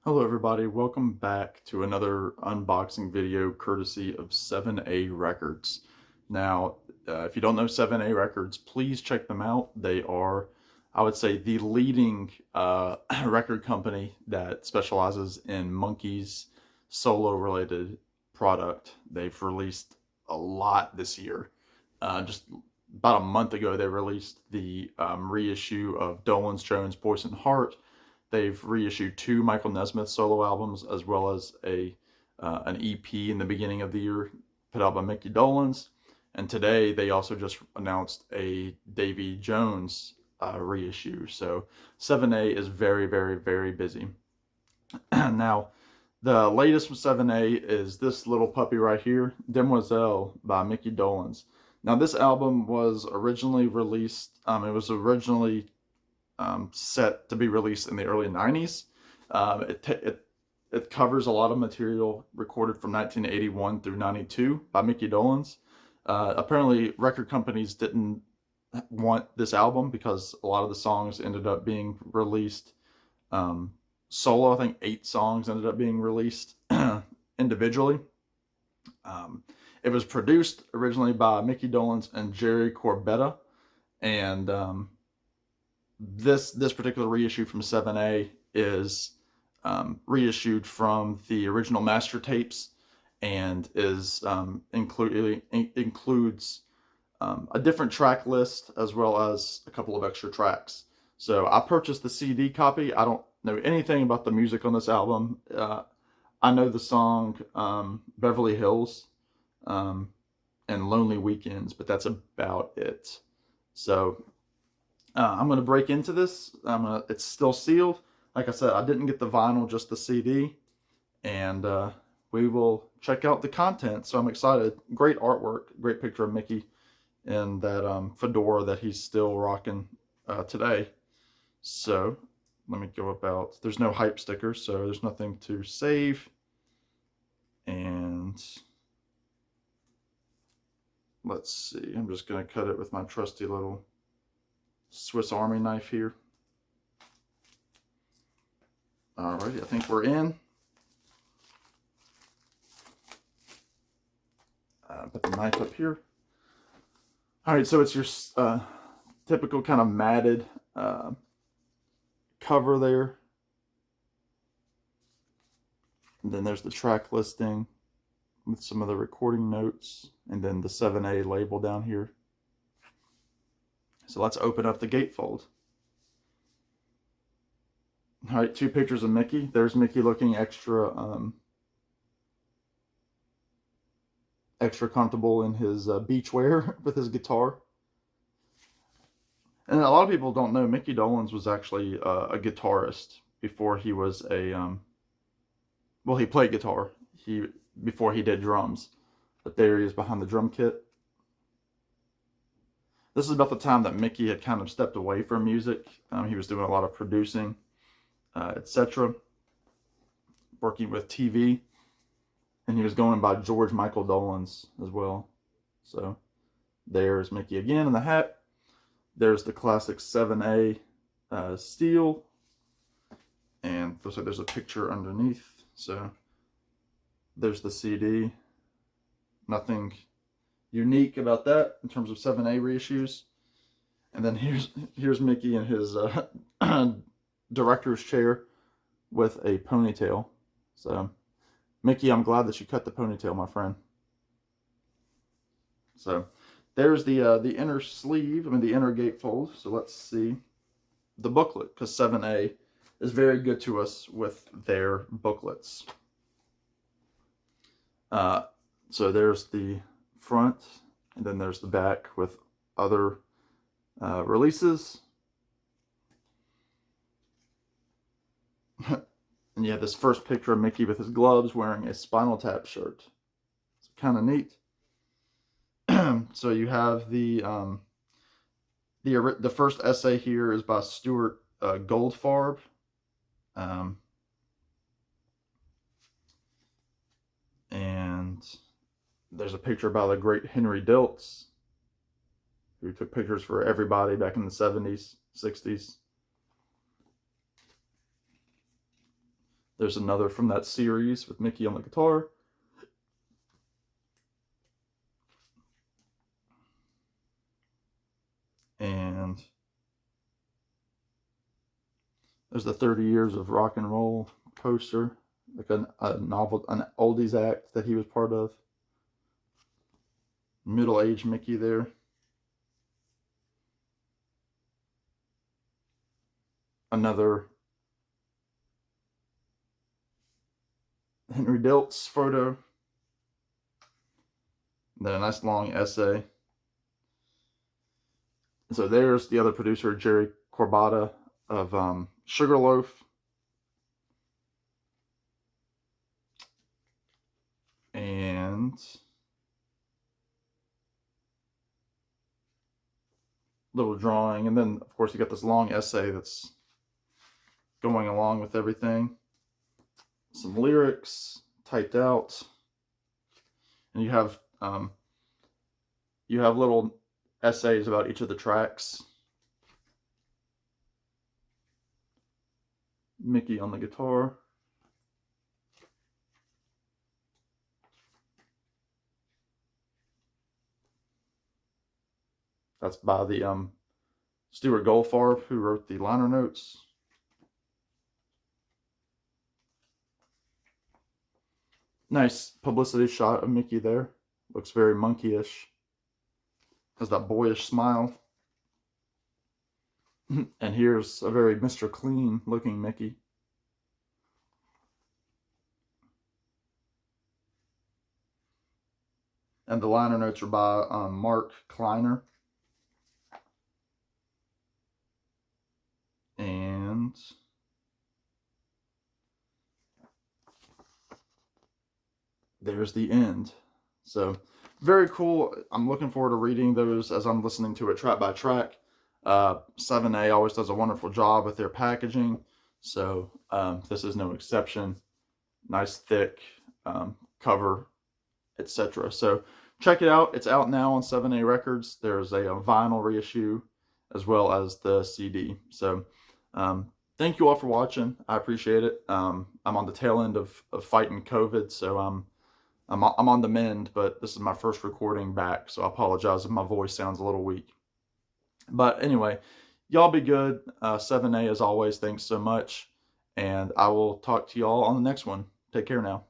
Hello everybody, welcome back to another unboxing video courtesy of 7A Records. Now, if you don't know 7A Records, please check them out. They are, I would say, the leading record company that specializes in Monkeys solo-related product. They've released a lot this year. Just about a month ago, they released the reissue of Dolenz, Jones, Poison Heart. They've reissued two Michael Nesmith solo albums, as well as an EP in the beginning of the year put out by Micky Dolenz. And today they also just announced a Davy Jones reissue. So 7A is very, very, very busy. Now, the latest from 7A is this little puppy right here, Demoiselle by Micky Dolenz. Now, this album was originally released, it was originally set to be released in the early 90s. It covers a lot of material recorded from 1981 through 92 by Micky Dolenz. Apparently, record companies didn't want this album because a lot of the songs ended up being released solo. I think 8 songs ended up being released individually. It was produced originally by Micky Dolenz and Jerry Corbetta, and this particular reissue from 7A is reissued from the original master tapes, and is includes a different track list as well as a couple of extra tracks. So I purchased the CD copy. I don't know anything about the music on this album. I know the song Beverly Hills and Lonely Weekends, but that's about it. So I'm going to break into this. It's still sealed. Like I said, I didn't get the vinyl, just the CD. And we will check out the content. So I'm excited. Great artwork. Great picture of Mickey in that fedora that he's still rocking today. So let me go about. There's no hype stickers, so there's nothing to save. And let's see. I'm just going to cut it with my trusty little Swiss Army knife here. Alrighty, I think we're in. Put the knife up here. Alright, so it's your typical kind of matted cover there. And then there's the track listing with some of the recording notes, and then the 7A label down here. So let's open up the gatefold. All right, 2 pictures of Mickey. There's Mickey looking extra comfortable in his beachwear with his guitar. And a lot of people don't know Micky Dolenz was actually a guitarist before he was well, he played guitar before he did drums. But there he is behind the drum kit. This is about the time that Mickey had kind of stepped away from music. He was doing a lot of producing, etc., working with TV, and he was going by George Michael Dolenz as well. So there's Mickey again in the hat. There's the classic 7A steel, and looks like there's a picture underneath. So there's the CD. Nothing unique about that in terms of 7A reissues. And then here's Mickey in his director's chair with a ponytail. So Mickey, I'm glad that you cut the ponytail, my friend. So there's the inner sleeve, the inner gatefold. So let's see the booklet, because 7A is very good to us with their booklets. So there's the front, and then there's the back with other releases. And you have this first picture of Mickey with his gloves wearing a Spinal Tap shirt. It's kind of neat. So you have the first essay here is by Stuart Goldfarb. And there's a picture by the great Henry Diltz, who took pictures for everybody back in the 70s, 60s. There's another from that series with Micky on the guitar. And there's the 30 Years of Rock and Roll poster, like a novel, an oldies act that he was part of. Middle-aged Micky there. Another Henry Diltz photo. And then a nice long essay. So there's the other producer, Jerry Corbata of Sugarloaf. And little drawing. And then, of course, you got this long essay that's going along with everything. Some lyrics typed out. And you have little essays about each of the tracks. Micky on the guitar. That's by the Stuart Goldfarb, who wrote the liner notes. Nice publicity shot of Micky there. Looks very monkeyish. Has that boyish smile. And here's a very Mr. Clean looking Micky. And the liner notes are by Mark Kleiner. And there's the end. So very cool. I'm looking forward to reading those as I'm listening to it track by track. 7A always does a wonderful job with their packaging, so this is no exception. Nice thick cover, etc. So check it out. It's out now on 7A Records. There's a vinyl reissue as well as the CD. So thank you all for watching. I appreciate it. I'm on the tail end of fighting COVID, so I'm on the mend, but this is my first recording back, so I apologize if my voice sounds a little weak. But anyway, y'all be good. 7A as always, thanks so much. And I will talk to y'all on the next one. Take care now.